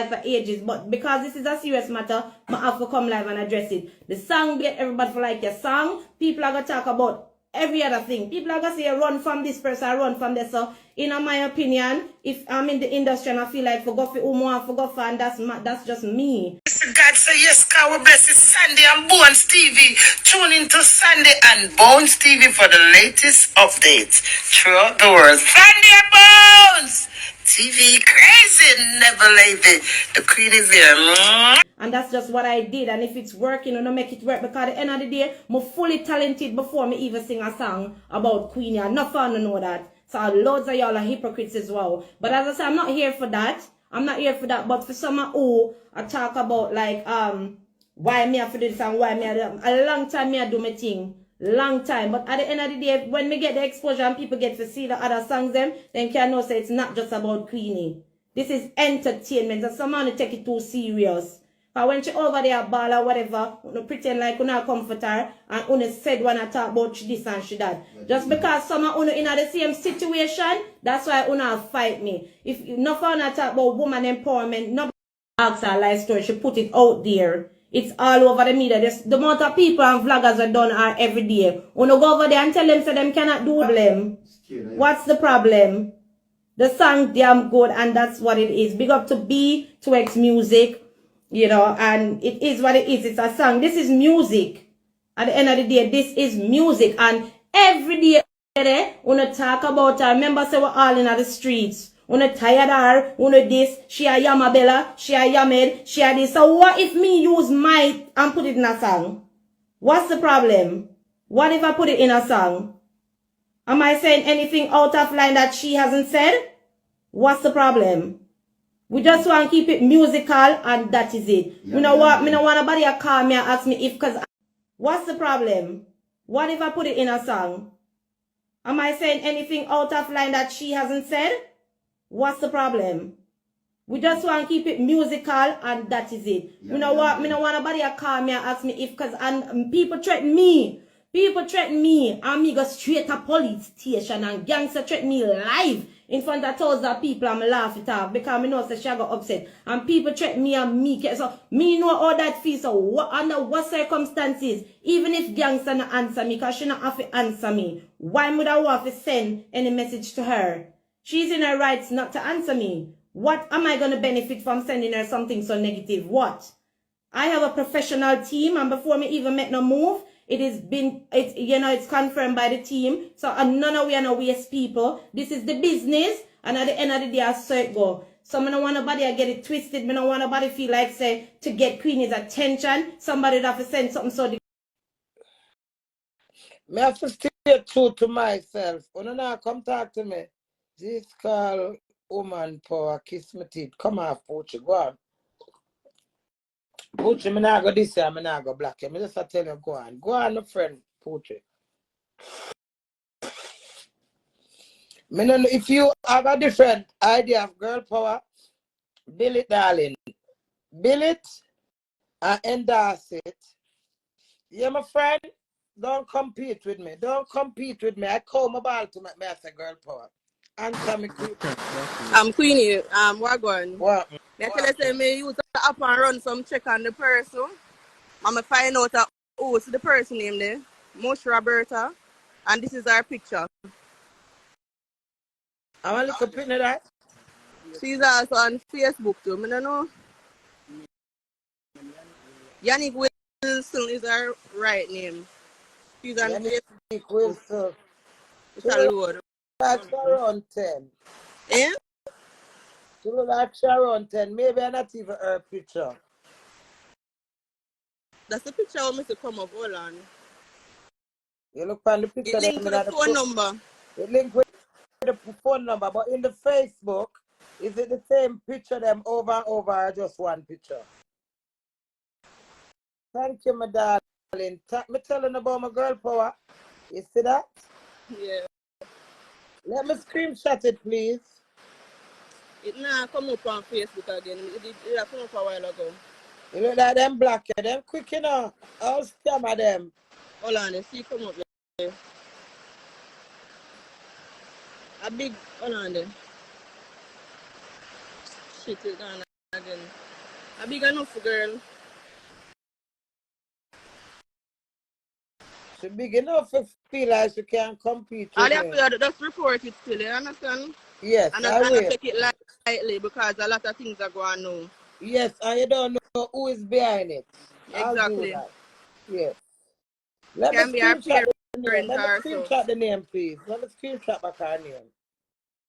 live for ages, but because this is a serious matter, I have to come live and address it. The song get everybody for like your song. People are gonna talk about every other thing. People are gonna say run from this person, run from this. So, in my opinion, if I'm in the industry and I feel like forgot for Umo, forgot for, and that's just me. God say yes, God bless is Sunday and Bones TV. Tune into Sunday and Bones TV for the latest updates throughout the world. Sunday and Bones TV crazy, never leave it. The Queen is here. And that's just what I did. And if it's working, I don't make it work. Because at the end of the day, I'm fully talented before me even sing a song about Queenie. And not fun to know that. So loads of y'all are hypocrites as well. But as I said, I'm not here for that. I'm not here for that. But for someone who I talk about like why me have to do this and why me have to do a long time me I do my thing. Long time. But at the end of the day, when me get the exposure and people get to see the other songs then can know say it's not just about Queenie. This is entertainment. And someone take it too serious. But when she over there ball or whatever, you pretend like you not comfort her and you said when I talk about this and she that. Just because someone in the same situation, that's why you fight me. If you not fun to talk about woman empowerment, nobody asks her life story, she put it out there. It's all over the media. The amount of people and vloggers are done are every day. You go over there and tell them so them cannot do them. What's the problem? The song damn good and that's what it is. Big up to B2X Music. You know, and it is what it is. It's a song. This is music. At the end of the day, this is music. And every day, when talk about her, remember say we're all in the streets. When tired her, when this, she a Yamabella, she a Yamed, she a this. So what if me use my and put it in a song? What's the problem? What if I put it in a song? Am I saying anything out of line that she hasn't said? What's the problem? We just want to keep it musical and that is it. You know what? Me no want nobody to call me and ask me if, cause what's the problem? What if I put it in a song? Am I saying anything out of line that she hasn't said? What's the problem? We just want to keep it musical and that is it. You know what? Me no want nobody to call me and ask me if, cause and people threaten me. People threaten me and me go straight to police station and gangster threaten me live in front of thousands of people and me laugh it off because me know that she got upset. And people threaten me and me. So me know how that feels. So what, under what circumstances, even if gangster not answer me, because she not have to answer me, why would I want to send any message to her? She's in her rights not to answer me. What am I going to benefit from sending her something so negative? What? I have a professional team and before me even make no move, it has been, it's confirmed by the team. So none of we are no waste people. This is the business. And at the end of the day, I saw it go. So I don't want nobody to get it twisted. I don't want nobody feel like, say, to get Queenie's attention, somebody would have to send something so... Me have to stay true to myself. When you come talk to me, this call woman power, kiss me teeth. Come off, Poochie, go on. Poochie, me not go this year, me not go black year. Me just tell you, go on. Go on, my friend, Poochie. Me no, if you have a different idea of girl power, build it, darling. Build it and endorse it. Yeah, my friend, don't compete with me. Don't compete with me. I call my ball to make me as a girl power. Answer me quick. I'm Queenie, what going? What? I tell you, say, me use the app and run some check on the person. I'm find out who's the person name there. Mush Roberta. And this is our picture. I want to look up in that. She's also on Facebook too. I don't know. Yannick Wilson is her right name. She's on Yannick Facebook. Wilson. It's a load. Like Sharon 10. Eh? She look like Sharon 10. Maybe I'm not even her picture. That's the picture I want me to come up. Hold on. You look on the picture. It linked to the phone number. It linked with the phone number. But in the Facebook, is it the same picture them over and over or just one picture? Thank you, my darling. Me telling about my girl power. You see that? Yeah. Let me screenshot it, please. It now come up on Facebook again. It come up a while ago. You look like them black, them quick, you know. I'll scam them. Hold on, let's see come up there. A big, hold on there. Shit, it on again. A big enough girl. She big enough to feel like she can compete All with you have me. to do, just report it still, you understand? Yes, And I just will. take it lightly because a lot of things are going on. Yes, and you don't know who is behind it. I'll do Exactly. that. Yes. Let me Can be our screenshot the name. parent Let me or so. screenshot the name, please. Let me screenshot back her name.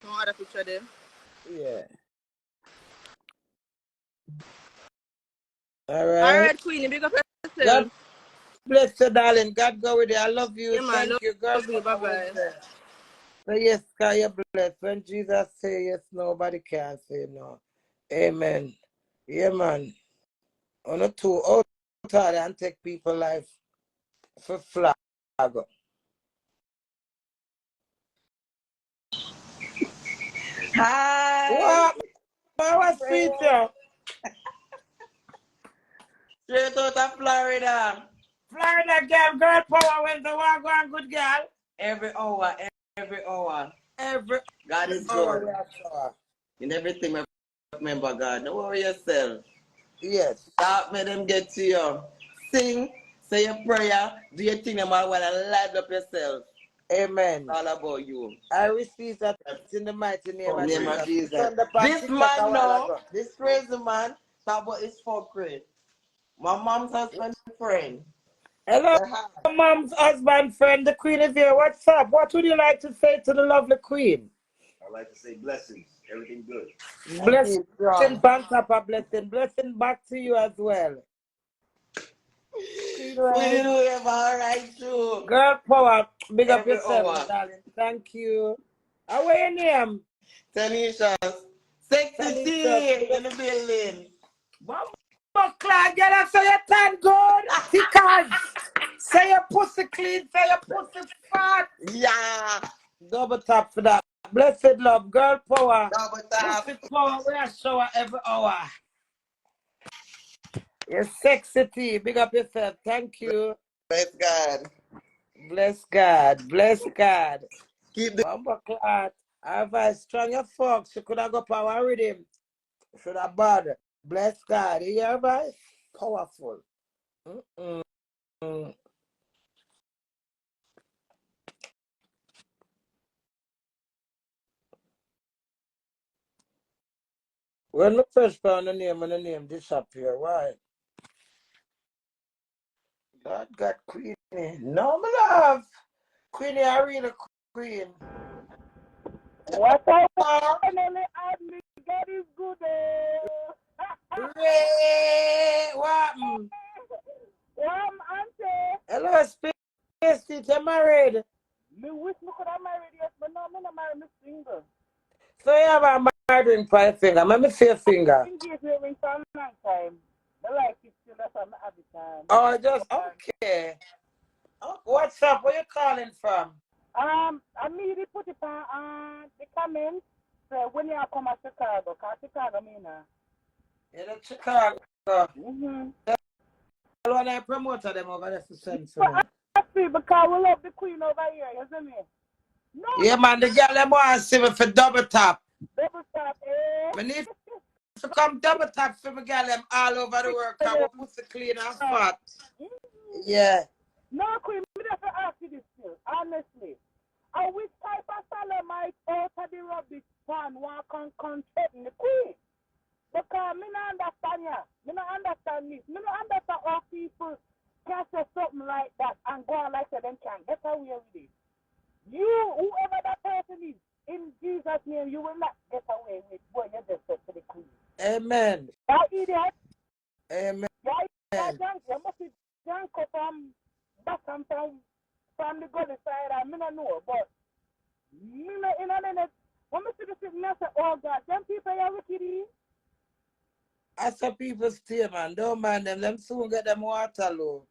No other picture there. Yeah. All right. Alright, Queenie, big up God yourself. bless you, darling. God go with you. I love you. Yeah, man. Thank you, girl. Love you. For Bye-bye. so yes, God, you're blessed. When Jesus say yes, nobody can say no. Amen. Yeah, man. On a two out and take people life for flag. Hi! What? What's feature? Straight out of Florida. Florida girl power when the one going good girl. Every hour, every hour. Every God is hour good. we are sure. In everything, remember God. Don't worry yourself. Yes. Stop, make them get to you. Sing, say your prayer, do your thing, and while light up yourself. Amen. All about you. I receive that in the mighty name of In the name Jesus. of Jesus. Send the This TikTok a man while now, ago. this crazy man, talk about his fuckery. My mom's husband friend. Hello, Say hi. mom's husband friend. The queen is here. What's up? What would you like to say to the lovely queen? I like to say blessings. Everything good. Blessing Keep strong. on top of blessing. Blessing back to you as well. Queen, We right? do have all right too. Girl power. Big up Every yourself, my hour. darling. Thank you. How are your name? Tanisha. Sexy Tanisha. T in the building. Buckler, get us so you turn good. Tickers. Say your pussy clean. Say your pussy fat. Yeah. Double tap for that. Blessed love. Girl power. Double tap. Pussy power. We are shower every hour. You're sexy T. Big up yourself. Thank you. Bless God. Bless God. Bless God. Keep the Mamba clot. If I strong your fuck, she could have got power with him. Should have bad. Bless God. You hear me? Powerful. Mm-mm. When the first found the name and the name disappear, why? God got Queenie. No, my love. Queenie, I read a queen. What I Oh, finally admit, God is good. Ray, what? Auntie, Hello, Space Teacher, married. me wish me could have married yet, but no, me not marry me single. So you have a married ring for your finger. Let me see your finger. Engagement ring for a long time. I like it still, that's why I have the time. Oh, just okay. Oh, what's up? Where you calling from? I need to put it on the comments. So when you come to Chicago, because Chicago, me now. In Chicago. Mm-hmm. When I promoted them over there to send for But me. I see, because we love the queen over here, you see me? No, Yeah, man, the girl them want to see me for double tap. double tap, eh? I need to come double tap for me girl them all over the world. Cause we pussy clean and fat. Yeah. No, Queen, me just ask you this still, honestly. Which type of Salamite out of the rubbish pan want can threaten the Queen? Because me not understand ya. Me not understand this. Me not understand how people can say something like that and go on like that them can get away with it. You, whoever that person is, in Jesus' name, you will not get away with what you just said to the Queen. Amen. That idiot. Amen. That junk, you must be drunk from back and from the good side, I mean, I know, but me not in a minute. When I see the thing, I say, oh God, them people are wicked. I saw people stay, man. Don't mind them. Them soon get them water low.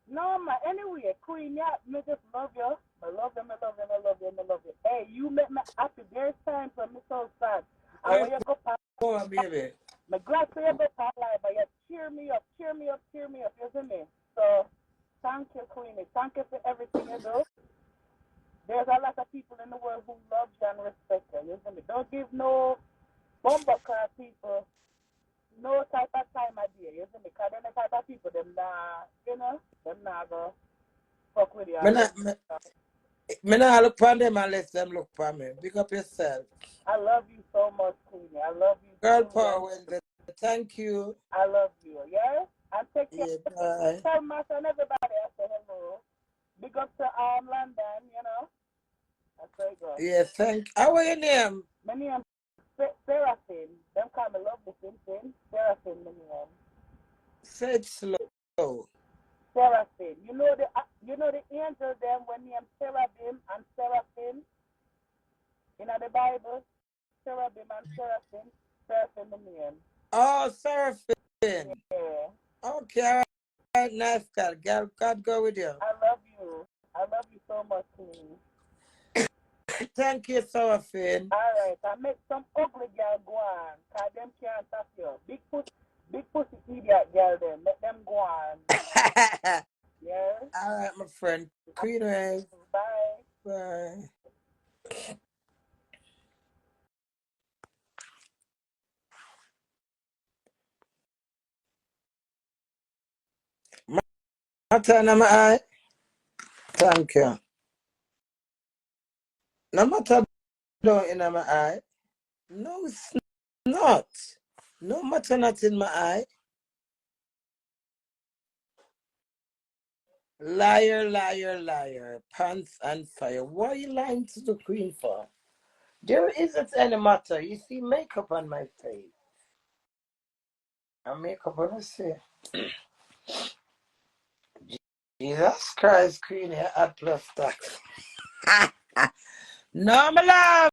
No, man, anyway, Queen, yeah, me just love you. I love them, I love them, I love them, I love you. Hey, you make me happy. There's time for me so sad. And when you go past, Oh, baby. my glad for you go past life, but you cheer me up, cheer me up, cheer me up, you see me? So, thank you, Queenie. Thank you for everything you do. There's a lot of people in the world who love you and respect you. You see me? Don't give no bumper car people me, because them the type of people, them not, you know, them not go fuck with you. Me not look for them unless them look for me. Big up yourself. I love you so much, Queenie. I love you. Girl too. power Wednesday. Thank you. I love you, yeah? And take care. Yeah, bye. Tell Master and everybody I say hello. Big up to London, you know. That's very good. Yeah, thank. How are your name? My name is Seraphim. Them kind of love the same thing. Seraphim, my name. Say it slow. Seraphim. You know the angel them when named Cherubim and Seraphim in the Bible. Cherubim and Seraphim. Seraphim, my name. Oh, Seraphim. Yeah. Okay, all right. Nice girl. God go with you. I love you. I love you so much, Queen. Thank you, Seraphim. All right, I make some ugly girl go on, because them can't touch you. Big pussy idiot girl them, let them go on. Yeah? All right, my friend. Queen Ray. Bye. Bye. Matter in my eye. Thank you. No matter down in my eye. No, it's not. No matter not in my eye. Liar, liar, liar. Pants and fire. What are you lying to the queen for? There isn't any matter. You see makeup on my face. And makeup on the see. Jesus Christ, Queen, you add plus tax. No, my love.